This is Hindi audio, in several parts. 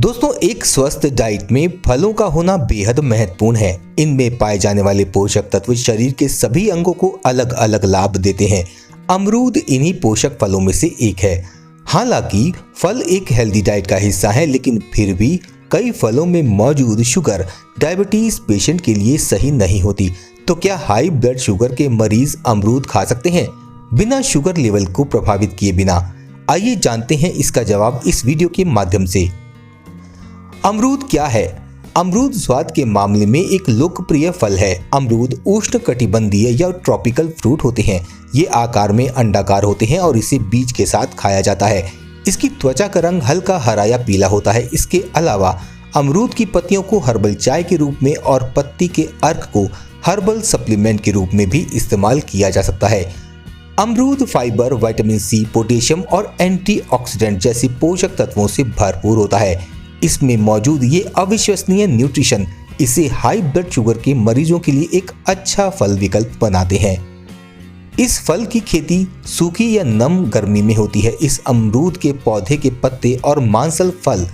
दोस्तों, एक स्वस्थ डाइट में फलों का होना बेहद महत्वपूर्ण है। इनमें पाए जाने वाले पोषक तत्व शरीर के सभी अंगों को अलग अलग लाभ देते हैं। अमरूद इन्हीं पोषक फलों में से एक है। हालांकि फल एक हेल्दी डाइट का हिस्सा है, लेकिन फिर भी कई फलों में मौजूद शुगर डायबिटीज पेशेंट के लिए सही नहीं होती। तो क्या हाई ब्लड शुगर के मरीज अमरूद खा सकते हैं बिना शुगर लेवल को प्रभावित किए बिना? आइए जानते हैं इसका जवाब इस वीडियो के माध्यम से। अमरूद क्या है? अमरूद स्वाद के मामले में एक लोकप्रिय फल है। अमरूद उष्णकटिबंधीय या ट्रॉपिकल फ्रूट होते हैं। ये आकार में अंडाकार होते हैं और इसे बीज के साथ खाया जाता है। इसकी त्वचा का रंग हल्का हरा या पीला होता है। इसके अलावा अमरूद की पत्तियों को हर्बल चाय के रूप में और पत्ती के अर्क को हर्बल सप्लीमेंट के रूप में भी इस्तेमाल किया जा सकता है। अमरूद फाइबर, विटामिन सी, पोटेशियम और एंटीऑक्सीडेंट जैसे पोषक तत्वों से भरपूर होता है। इसमें मौजूद ये अविश्वसनीय न्यूट्रिशन इसे हाई ब्लड शुगर के मरीजों के लिए एक अच्छा फल विकल्प बनाते हैं। इस फल की खेती सूखी या नम गर्मी में होती है। इस अमरूद के पौधे के पत्ते और मांसल फल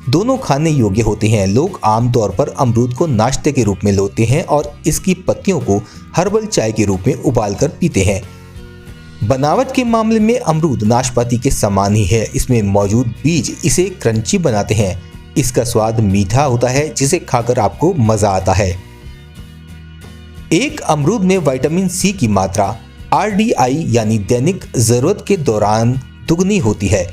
दोनों खाने योग्य होते हैं। लोग आमतौर पर अमरूद को नाश्ते के रूप में लेते हैं और इसकी पत्तियों को हर्बल चाय के रूप में उबालकर पीते हैं। बनावट के मामले में अमरूद नाशपाती के समान ही है। इसमें मौजूद बीज इसे क्रंची बनाते हैं। इसका स्वाद मीठा होता है, जिसे खाकर आपको मजा आता है। एक अमरूद में विटामिन सी की मात्रा RDI यानी दैनिक जरूरत के दौरान दुगनी होती है।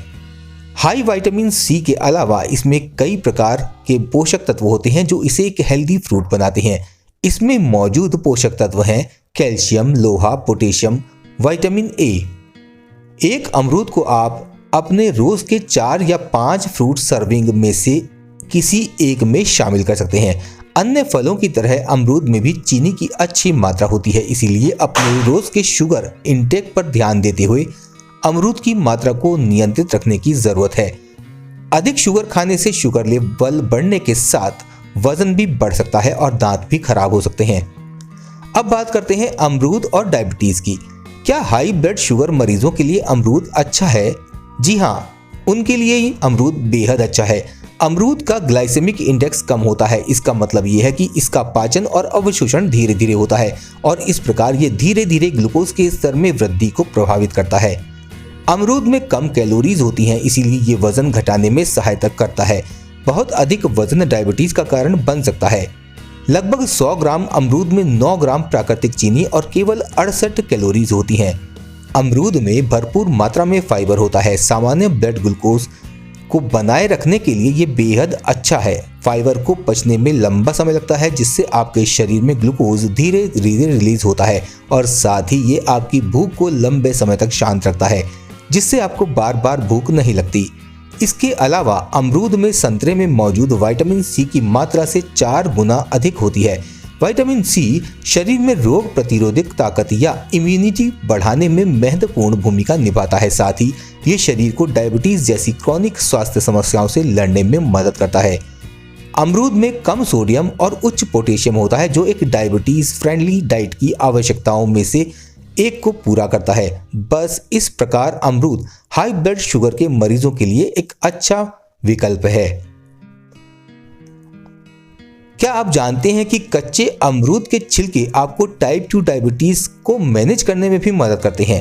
हाई विटामिन सी के अलावा इसमें कई प्रकार के पोषक तत्व होते हैं जो इसे एक हेल्दी फ्रूट बनाते हैं। इसमें मौजूद पोषक तत्व हैं कैल्शियम, लोहा, पोटेशियम, विटामिन ए। एक अमरूद को आप अपने रोज के 4 या 5 फ्रूट सर्विंग में से किसी एक में शामिल कर सकते हैं। अन्य फलों की तरह अमरूद में भी चीनी की अच्छी मात्रा होती है, इसीलिए अपने रोज के शुगर इंटेक पर ध्यान देते हुए अमरूद की मात्रा को नियंत्रित रखने की जरूरत है। अधिक शुगर खाने से शुगर लेवल बढ़ने के साथ वजन भी बढ़ सकता है और दांत भी खराब हो सकते हैं। अब बात करते हैं अमरूद और डायबिटीज की। क्या हाई ब्लड शुगर मरीजों के लिए अमरूद अच्छा है? जी हाँ, उनके लिए ही अमरूद बेहद अच्छा है। अमरूद का ग्लाइसेमिक इंडेक्स कम होता है। इसका मतलब ये है कि इसका पाचन और अवशोषण धीरे धीरे होता है और इस प्रकार ये धीरे धीरे ग्लूकोज के स्तर में वृद्धि को प्रभावित करता है। अमरूद में कम कैलोरीज होती हैं, इसीलिए ये वजन घटाने में सहायता करता है। बहुत अधिक वजन डायबिटीज का कारण बन सकता है। लगभग 100 ग्राम अमरूद में 9 ग्राम प्राकृतिक चीनी और केवल 68 कैलोरीज होती हैं। अमरूद में भरपूर मात्रा में फाइबर होता है। सामान्य ब्लड ग्लूकोज को बनाए रखने के लिए ये बेहद अच्छा है। फाइबर को पचने में लंबा समय लगता है, जिससे आपके शरीर में ग्लूकोज धीरे धीरे रिलीज होता है और साथ ही ये आपकी भूख को लंबे समय तक शांत रखता है, जिससे आपको बार बार भूख नहीं लगती। इसके अलावा अमरूद में संतरे में मौजूद विटामिन सी की मात्रा से 4 गुना अधिक होती है। विटामिन सी शरीर में रोग प्रतिरोधक ताकत या इम्यूनिटी बढ़ाने में महत्वपूर्ण भूमिका निभाता है। साथ ही ये शरीर को डायबिटीज जैसी क्रॉनिक स्वास्थ्य समस्याओं से लड़ने में मदद करता है। अमरूद में कम सोडियम और उच्च पोटेशियम होता है, जो एक डायबिटीज फ्रेंडली डाइट की आवश्यकताओं में से एक को पूरा करता है। बस इस प्रकार अमरूद हाई ब्लड शुगर के मरीजों के लिए एक अच्छा विकल्प है। क्या आप जानते हैं कि कच्चे अमरूद के छिलके आपको टाइप 2 डायबिटीज को मैनेज करने में भी मदद करते हैं?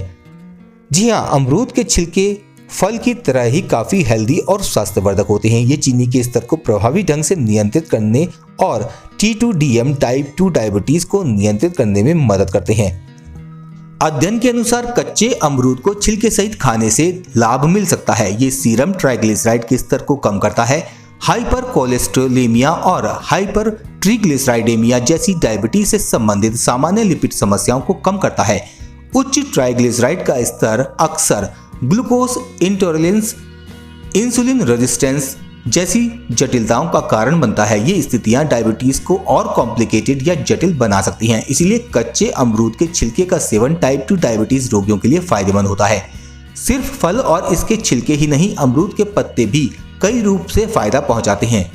जी हाँ, अमरूद के छिलके फल की तरह ही काफी हेल्दी और स्वास्थ्यवर्धक होते हैं। ये चीनी के स्तर को प्रभावी ढंग से नियंत्रित करने और T2DM टाइप 2 डायबिटीज को नियंत्रित करने में मदद करते हैं। अध्ययन के अनुसार कच्चे अमरूद को छिलके सहित खाने से लाभ मिल सकता है। ये सीरम ट्राइग्लिसराइड के स्तर को कम करता है। हाइपर कोलेस्ट्रोलेमिया और हाइपर ट्रिग्लिसराइडेमिया जैसी डायबिटीज से संबंधित सामान्य लिपिड समस्याओं को कम करता है। उच्च ट्राइग्लिसराइड का स्तर अक्सर ग्लूकोज इंटॉलरेंस, इंसुलिन रेजिस्टेंस जैसी जटिलताओं का कारण बनता है। ये स्थितियां डायबिटीज को और कॉम्प्लिकेटेड या जटिल बना सकती हैं। इसीलिए कच्चे अमरूद के छिलके का सेवन टाइप 2 डायबिटीज रोगियों के लिए फायदेमंद होता है। सिर्फ फल और इसके छिलके ही नहीं, अमरूद के पत्ते भी कई रूप से फायदा पहुंचाते हैं।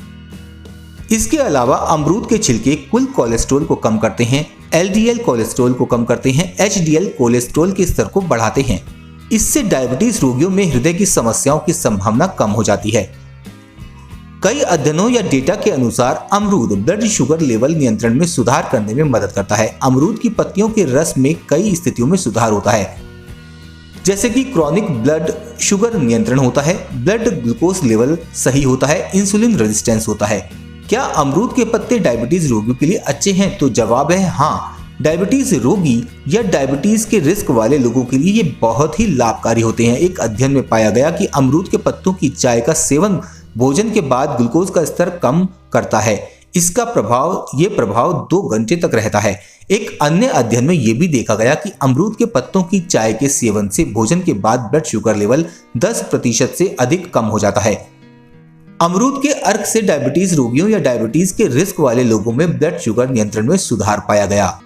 इसके अलावा अमरूद के छिलके कुल कोलेस्ट्रॉल को कम करते हैं, LDL कोलेस्ट्रॉल को कम करते हैं, HDL कोलेस्ट्रॉल के स्तर को बढ़ाते हैं। इससे डायबिटीज रोगियों में हृदय की समस्याओं की संभावना कम हो जाती है। कई अध्ययनों या डेटा के अनुसार अमरूद ब्लड शुगर लेवल नियंत्रण में सुधार करने में मदद करता है। अमरूद की पत्तियों के रस में कई स्थितियों में सुधार होता है, जैसे कि क्रॉनिक ब्लड शुगर नियंत्रण होता है, ब्लड ग्लूकोज लेवल सही होता है, इंसुलिन रेजिस्टेंस होता है। क्या अमरूद के पत्ते डायबिटीज रोगियों के लिए अच्छे हैं? तो जवाब है हाँ। डायबिटीज रोगी या डायबिटीज के रिस्क वाले लोगों के लिए ये बहुत ही लाभकारी होते हैं। एक अध्ययन में पाया गया कि अमरूद के पत्तों की चाय का सेवन भोजन के बाद ग्लूकोज का स्तर कम करता है। इसका प्रभाव 2 घंटे तक रहता है। एक अन्य अध्ययन में यह भी देखा गया कि अमरूद के पत्तों की चाय के सेवन से भोजन के बाद ब्लड शुगर लेवल 10% से अधिक कम हो जाता है। अमरूद के अर्क से डायबिटीज रोगियों या डायबिटीज के रिस्क वाले लोगों में ब्लड शुगर नियंत्रण में सुधार पाया गया।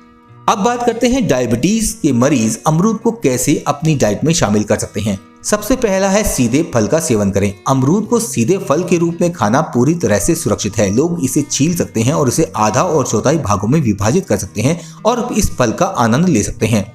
अब बात करते हैं डायबिटीज के मरीज अमरूद को कैसे अपनी डाइट में शामिल कर सकते हैं। सबसे पहला है सीधे फल का सेवन करें। अमरूद को सीधे फल के रूप में खाना पूरी तरह से सुरक्षित है। लोग इसे छील सकते हैं और इसे आधा और चौथाई भागों में विभाजित कर सकते हैं और इस फल का आनंद ले सकते हैं।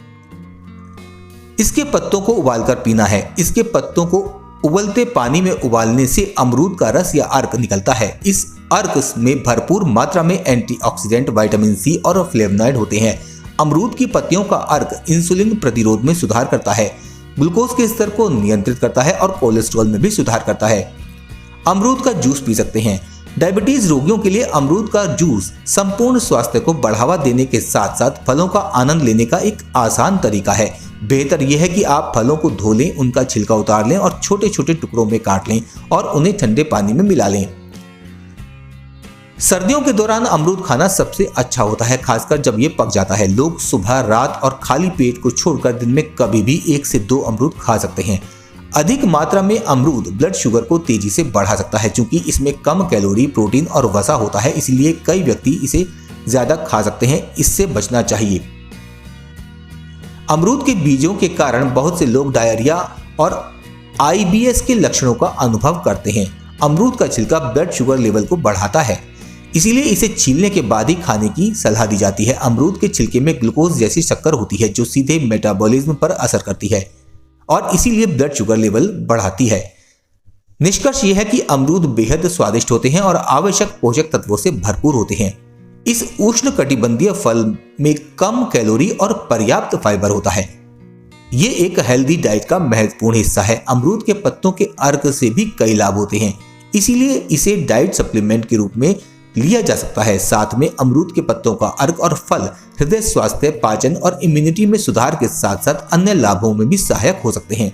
इसके पत्तों को उबालकर पीना है। इसके पत्तों को उबलते पानी में उबालने से अमरूद का रस या अर्क निकलता है। इस अर्क में भरपूर मात्रा में एंटीऑक्सीडेंट, विटामिन सी और फ्लेवोनॉइड होते हैं। अमरूद की पत्तियों का अर्क इंसुलिन प्रतिरोध में सुधार करता है, ग्लूकोज के स्तर को नियंत्रित करता है और कोलेस्ट्रॉल में भी सुधार करता है। अमरूद का जूस पी सकते हैं। डायबिटीज रोगियों के लिए अमरूद का जूस संपूर्ण स्वास्थ्य को बढ़ावा देने के साथ साथ फलों का आनंद लेने का एक आसान तरीका है। बेहतर यह है कि आप फलों को धो लें, उनका छिलका उतार लें और छोटे छोटे टुकड़ों में काट लें और उन्हें ठंडे पानी में मिला लें। सर्दियों के दौरान अमरूद खाना सबसे अच्छा होता है, खासकर जब ये पक जाता है। लोग सुबह, रात और खाली पेट को छोड़कर दिन में कभी भी 1 से 2 अमरूद खा सकते हैं। अधिक मात्रा में अमरूद ब्लड शुगर को तेजी से बढ़ा सकता है। चूंकि इसमें कम कैलोरी, प्रोटीन और वसा होता है, इसलिए कई व्यक्ति इसे ज्यादा खा सकते हैं। इससे बचना चाहिए। अमरूद के बीजों के कारण बहुत से लोग डायरिया और IBS के लक्षणों का अनुभव करते हैं। अमरूद का छिलका ब्लड शुगर लेवल को बढ़ाता है, इसीलिए इसे छीलने के बाद ही खाने की सलाह दी जाती है। अमरूद के छिलके में ग्लूकोज जैसी शक्कर होती है जो सीधे मेटाबॉलिज्म पर असर करती है और इसीलिए ब्लड शुगर लेवल बढ़ाती है। निष्कर्ष यह है कि अमरूद बेहद स्वादिष्ट होते हैं और आवश्यक पोषक तत्वों से भरपूर होते हैं। इस उष्णकटिबंधीय फल में कम कैलोरी और पर्याप्त फाइबर होता है। ये एक हेल्दी डाइट का महत्वपूर्ण हिस्सा है। अमरूद के पत्तों के अर्क से भी कई लाभ होते हैं, इसीलिए इसे डाइट सप्लीमेंट के रूप में लिया जा सकता है। साथ में अमरूद के पत्तों का अर्क और फल हृदय स्वास्थ्य, पाचन और इम्यूनिटी में सुधार के साथ साथ अन्य लाभों में भी सहायक हो सकते हैं।